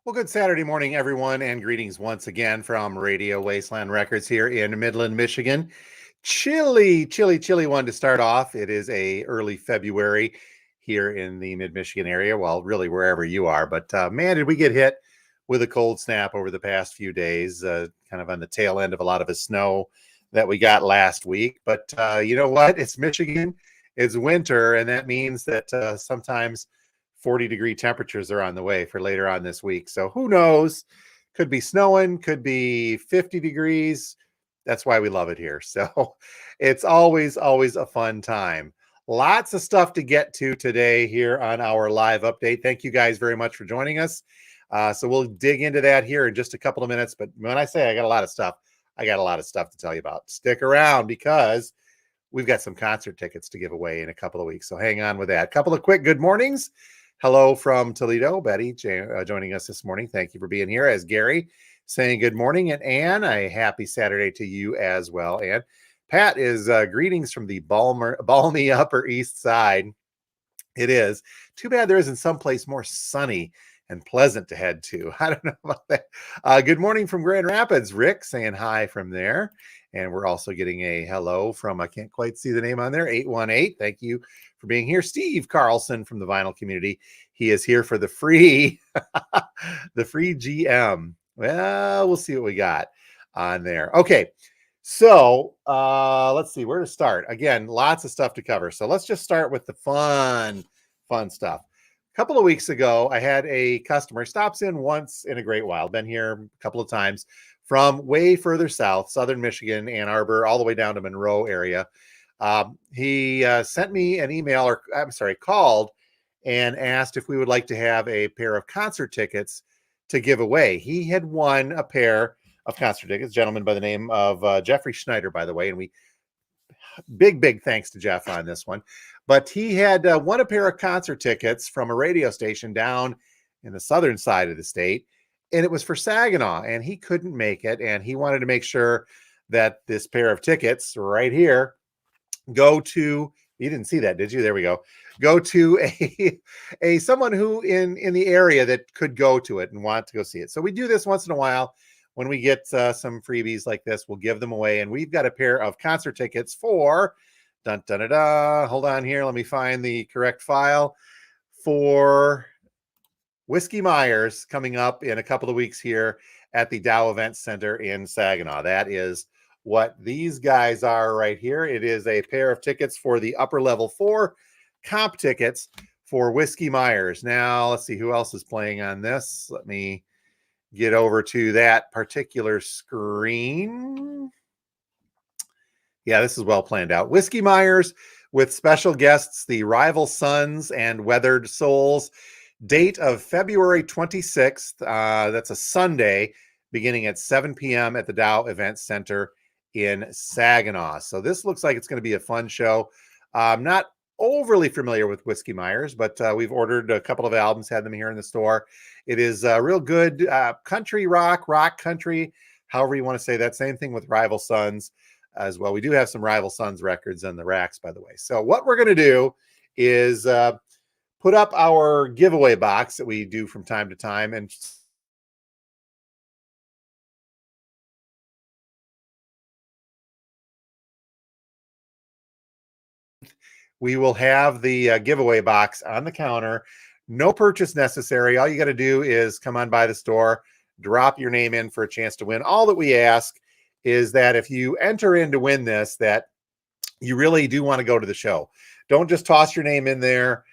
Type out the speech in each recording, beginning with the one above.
Well, good Saturday morning, everyone, and greetings once again from Radio Wasteland Records here in Midland, Michigan. Chilly one to start off. It is a early February here in the mid-Michigan area. Well, really wherever you are, but man, did we get hit with a cold snap over the past few days, kind of on the tail end of a lot of the snow that we got last week. But you know what? It's Michigan. It's winter, and that means that sometimes 40-degree temperatures are on the way for later on this week. So who knows? Could be snowing, could be 50 degrees. That's why we love it here. So it's always a fun time. Lots of stuff to get to today here on our live update. Thank you guys very much for joining us. So we'll dig into that here in just a couple of minutes. But when I say I got a lot of stuff, I got a lot of stuff to tell you about. Stick around because we've got some concert tickets to give away in a couple of weeks. So hang on with that. A couple of quick good mornings. Hello from Toledo, Betty joining us this morning. Thank you for being here. As Gary saying good morning, and Ann, a happy Saturday to you as well. And Pat is greetings from the balmy Upper East Side. It is too bad there isn't someplace more sunny and pleasant to head to. I don't know about that. Good morning from Grand Rapids. Rick saying hi from there. And we're also getting a hello from, I can't quite see the name on there, 818. Thank you for being here. Steve Carlson from the vinyl community. He is here for the free, the free GM. Well, we'll see what we got on there. Okay. So let's see where to start. Again, lots of stuff to cover. So let's just start with the fun stuff. A couple of weeks ago, I had a customer, stops in once in a great while, been here a couple of times, from way further south, southern Michigan, Ann Arbor, all the way down to Monroe area. He sent me an email, or I'm sorry, called and asked if we would like to have a pair of concert tickets to give away. He had won a pair of concert tickets, a gentleman by the name of Jeffrey Schneider, by the way, and we big thanks to Jeff on this one. But he had won a pair of concert tickets from a radio station down in the southern side of the state, and it was for Saginaw, and he couldn't make it, and he wanted to make sure that this pair of tickets right here go to, you didn't see that, did you? There we go. Go to a someone who in the area that could go to it and want to go see it. So we do this once in a while. When we get some freebies like this, we'll give them away. And we've got a pair of concert tickets for, hold on here. Let me find the correct file, for Whiskey Myers coming up in a couple of weeks here at the Dow Event Center in Saginaw. That is what these guys are right here. It is a pair of tickets for the upper level 4 comp tickets for Whiskey Myers. Now, let's see who else is playing on this. Let me get over to that particular screen. Yeah, this is well planned out. Whiskey Myers with special guests, the Rival Sons and Weathered Souls. Date of February 26th. That's a Sunday, beginning at 7 p.m. at the Dow Event Center in Saginaw. So this looks like it's going to be a fun show. I'm not overly familiar with Whiskey Myers, but we've ordered a couple of albums, had them here in the store. It is real good country rock country, however you want to say that. Same thing with Rival Sons as well. We do have some Rival Sons records in the racks, by the way. So what we're going to do is put up our giveaway box that we do from time to time, and we will have the giveaway box on the counter. No purchase necessary. All you got to do is come on by the store, drop your name in for a chance to win. All that we ask is that if you enter in to win this, that you really do want to go to the show. Don't just toss your name in there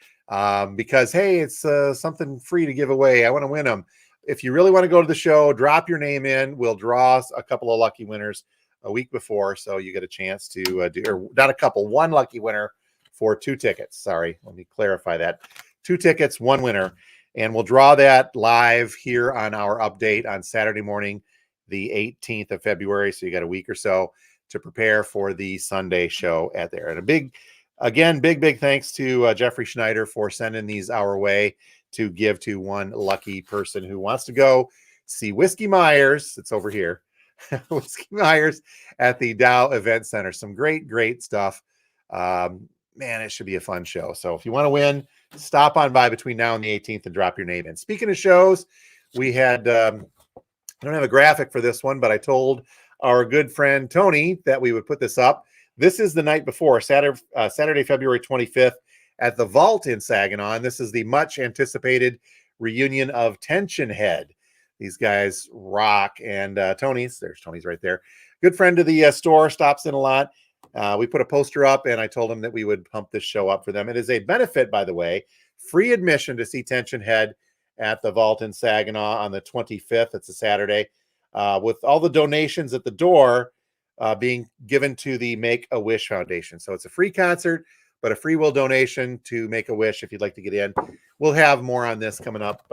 because, hey, it's something free to give away. I want to win them. If you really want to go to the show, drop your name in. We'll draw a couple of lucky winners a week before, so you get a chance to do, or not a couple, one lucky winner for 2 tickets. Sorry, let me clarify that. 2 tickets, 1 winner. And we'll draw that live here on our update on Saturday morning, the 18th of February. So you got a week or so to prepare for the Sunday show at there. And a big thanks to Jeffrey Schneider for sending these our way to give to one lucky person who wants to go see Whiskey Myers. It's over here. Whiskey Myers at the Dow Event Center. Some great stuff. Man, it should be a fun show. So if you want to win, stop on by between now and the 18th and drop your name in. Speaking of shows, we had, I don't have a graphic for this one, but I told our good friend Tony that we would put this up. This is the night before, Saturday, February 25th at the Vault in Saginaw. And this is the much anticipated reunion of Tension Head. These guys rock. And Tony's right there. Good friend of the store, stops in a lot. We put a poster up and I told him that we would pump this show up for them. It is a benefit, by the way, free admission to see Tension Head at the Vault in Saginaw on the 25th. It's a Saturday, with all the donations at the door being given to the Make-A-Wish Foundation. So it's a free concert, but a free will donation to Make-A-Wish if you'd like to get in. We'll have more on this coming up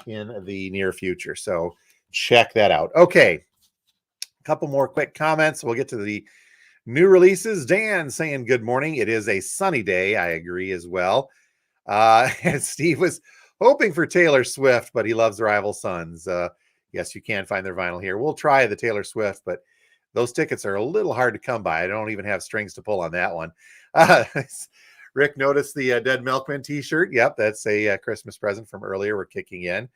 in the near future. So check that out. Okay. A couple more quick comments. We'll get to the new releases. Dan saying good morning. It is a sunny day. I agree as well. And Steve was hoping for Taylor Swift, but he loves the Rival Sons. Yes, you can find their vinyl here. We'll try the Taylor Swift, but those tickets are a little hard to come by. I don't even have strings to pull on that one. Rick noticed the Dead Milkman t-shirt. Yep, that's a Christmas present from earlier. We're kicking in.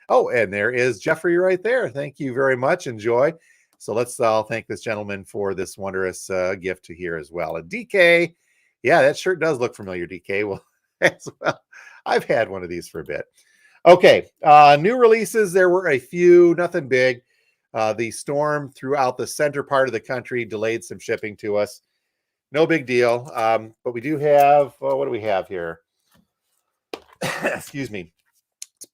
Oh, and there is Jeffrey right there. Thank you very much. Enjoy. So let's all thank this gentleman for this wondrous gift to here as well. And DK, yeah, that shirt does look familiar, DK. Well, as well. I've had one of these for a bit. Okay, new releases. There were a few, nothing big. The storm throughout the center part of the country delayed some shipping to us. No big deal. But we do have, what do we have here? Excuse me.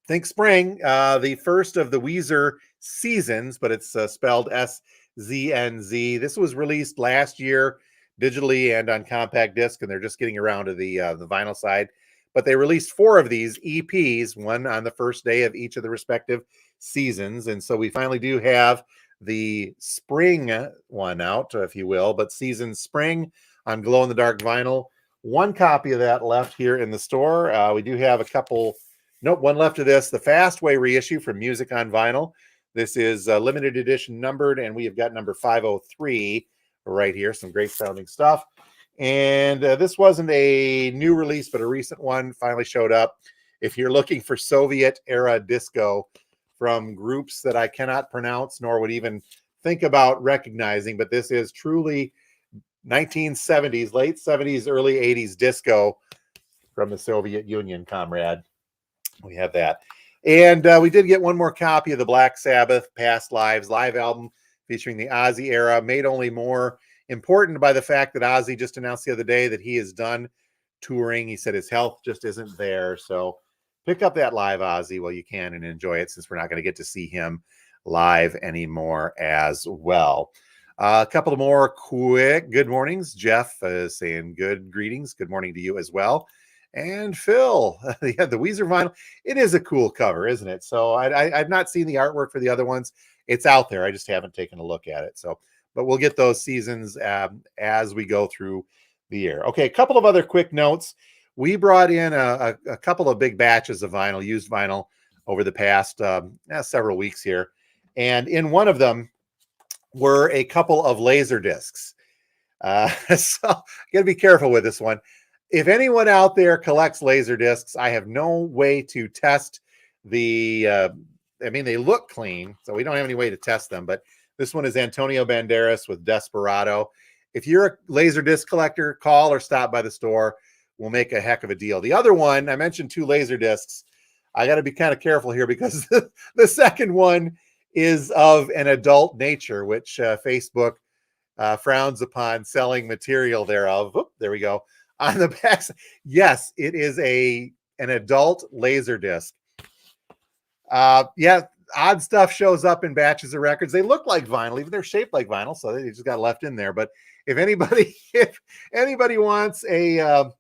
Think spring, the first of the Weezer seasons, but it's spelled SZNZ. This was released last year digitally and on compact disc, and they're just getting around to the vinyl side. But they released 4 of these EPs, one on the first day of each of the respective seasons. And so we finally do have the spring one out, if you will, but season spring on glow-in-the-dark vinyl. One copy of that left here in the store. We do have a couple, nope, one left of this, the Fastway reissue from Music on Vinyl. This is limited edition numbered, and we have got number 503 right here. Some great sounding stuff. And this wasn't a new release, but a recent one finally showed up. If you're looking for Soviet era disco from groups that I cannot pronounce nor would even think about recognizing, but this is truly 1970s, late 70s, early 80s disco from the Soviet Union, comrade. We have that. And we did get one more copy of the Black Sabbath Past Lives live album featuring the Ozzy era, made only more important by the fact that Ozzy just announced the other day that he is done touring. He said his health just isn't there. So pick up that live Ozzy while you can and enjoy it, since we're not going to get to see him live anymore as well. A couple of more quick good mornings. Jeff is saying good greetings. Good morning to you as well. And Phil, yeah, the Weezer vinyl. It is a cool cover, isn't it? So I've not seen the artwork for the other ones. It's out there. I just haven't taken a look at it. So, but we'll get those seasons as we go through the year. Okay, a couple of other quick notes. We brought in a couple of big batches of vinyl, used vinyl, over the past several weeks here. And in one of them were a couple of Laserdiscs. So you got to be careful with this one. If anyone out there collects Laserdiscs, I have no way to test the, I mean, they look clean, so we don't have any way to test them, but this one is Antonio Banderas with Desperado. If you're a Laserdisc collector, call or stop by the store. We'll make a heck of a deal. The other one, I mentioned 2 Laserdiscs. I got to be kind of careful here because the second one is of an adult nature, which Facebook frowns upon selling material thereof. Oop, there we go. On the back, yes, it is an adult Laserdisc. Yeah, odd stuff shows up in batches of records. They look like vinyl, even they're shaped like vinyl, so they just got left in there. But if anybody wants an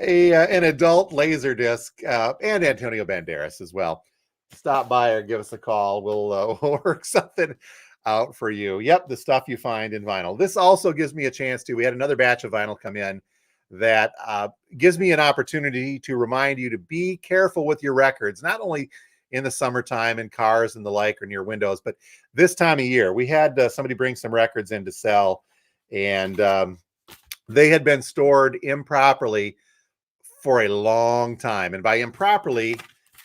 adult Laserdisc, and Antonio Banderas as well, stop by or give us a call. We'll work something out for you. Yep, the stuff you find in vinyl. This also gives me a chance to, we had another batch of vinyl come in that gives me an opportunity to remind you to be careful with your records, not only in the summertime in cars and the like or near windows, but this time of year. We had somebody bring some records in to sell, and they had been stored improperly for a long time. And by improperly,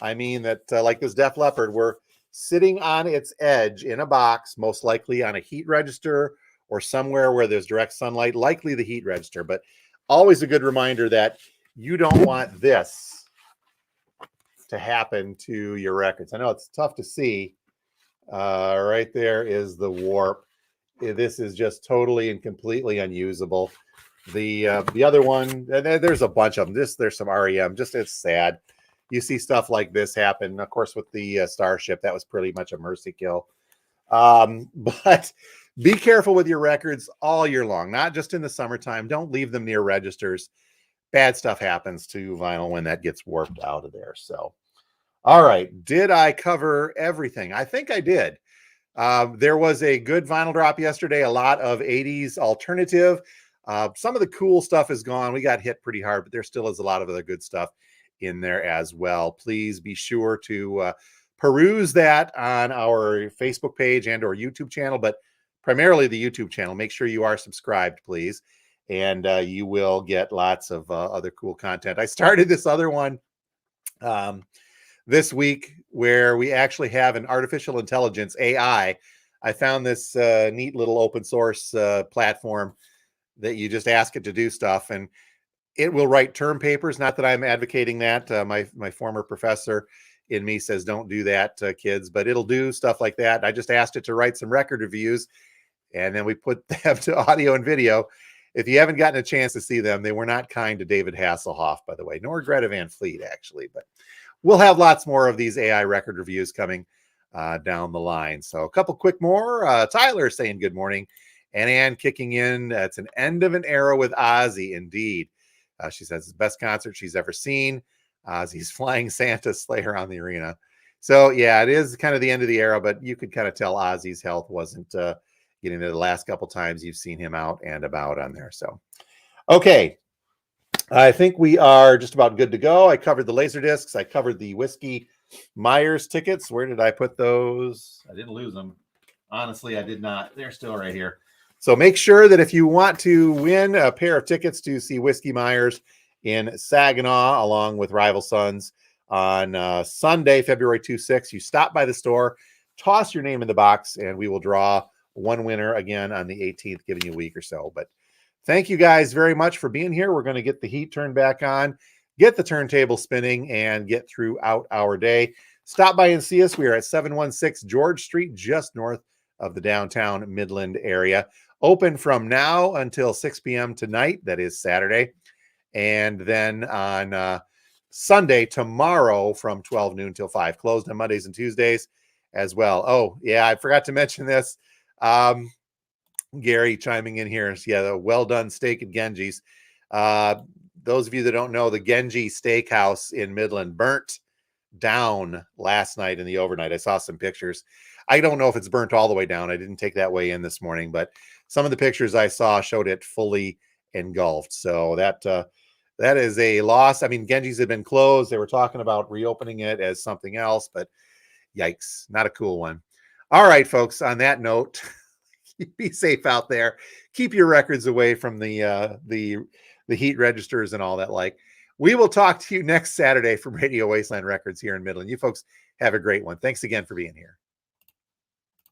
I mean that like this Def Leppard, we're sitting on its edge in a box, most likely on a heat register or somewhere where there's direct sunlight, likely the heat register. But always a good reminder that you don't want this to happen to your records. I know it's tough to see. Right there is the warp. This is just totally and completely unusable. The other one, there's a bunch of them. There's some REM. Just it's sad. You see stuff like this happen. Of course, with the Starship, that was pretty much a mercy kill. But be careful with your records all year long, not just in the summertime. Don't leave them near registers. Bad stuff happens to vinyl when that gets warped out of there. So, all right. Did I cover everything? I think I did. There was a good vinyl drop yesterday, a lot of 80s alternative. Some of the cool stuff is gone. We got hit pretty hard, but there still is a lot of other good stuff in there as well. Please be sure to peruse that on our Facebook page and or YouTube channel, but primarily the YouTube channel. Make sure you are subscribed, please, and you will get lots of other cool content. I started this other one this week where we actually have an artificial intelligence AI. I found this neat little open source platform that you just ask it to do stuff, and it will write term papers. Not that I'm advocating that. My former professor in me says don't do that, kids, but it'll do stuff like that. I just asked it to write some record reviews, and then we put them to audio and video. If you haven't gotten a chance to see them, they were not kind to David Hasselhoff, by the way, nor Greta Van Fleet, actually. But we'll have lots more of these AI record reviews coming down the line. So a couple quick more. Tyler saying good morning. And Ann kicking in. It's an end of an era with Ozzy, indeed. She says it's the best concert she's ever seen. Ozzy's Flying Santa sleigh around the arena. So, yeah, it is kind of the end of the era, but you could kind of tell Ozzy's health wasn't getting there the last couple times you've seen him out and about on there. So, okay. I think we are just about good to go. I covered the Laserdiscs. I covered the Whiskey Myers tickets. Where did I put those? I didn't lose them. Honestly, I did not. They're still right here. So make sure that if you want to win a pair of tickets to see Whiskey Myers in Saginaw along with Rival Sons on Sunday, February 26th, you stop by the store, toss your name in the box, and we will draw one winner again on the 18th, giving you a week or so. But thank you guys very much for being here. We're going to get the heat turned back on, get the turntable spinning, and get throughout our day. Stop by and see us. We are at 716 George Street, just north of the downtown Midland area. Open from now until 6 p.m. tonight. That is Saturday. And then on Sunday, tomorrow, from 12 noon till 5. Closed on Mondays and Tuesdays as well. Oh, yeah, I forgot to mention this. Gary chiming in here. Yeah, the well done steak at Genji's. Those of you that don't know, the Genji Steakhouse in Midland burnt down last night in the overnight. I saw some pictures. I don't know if it's burnt all the way down. I didn't take that way in this morning, but some of the pictures I saw showed it fully engulfed. So that is a loss. I mean, Genji's had been closed. They were talking about reopening it as something else, but yikes, not a cool one. All right, folks, on that note, be safe out there. Keep your records away from the heat registers and all that like. We will talk to you next Saturday from Radio Wasteland Records here in Midland. You folks have a great one. Thanks again for being here.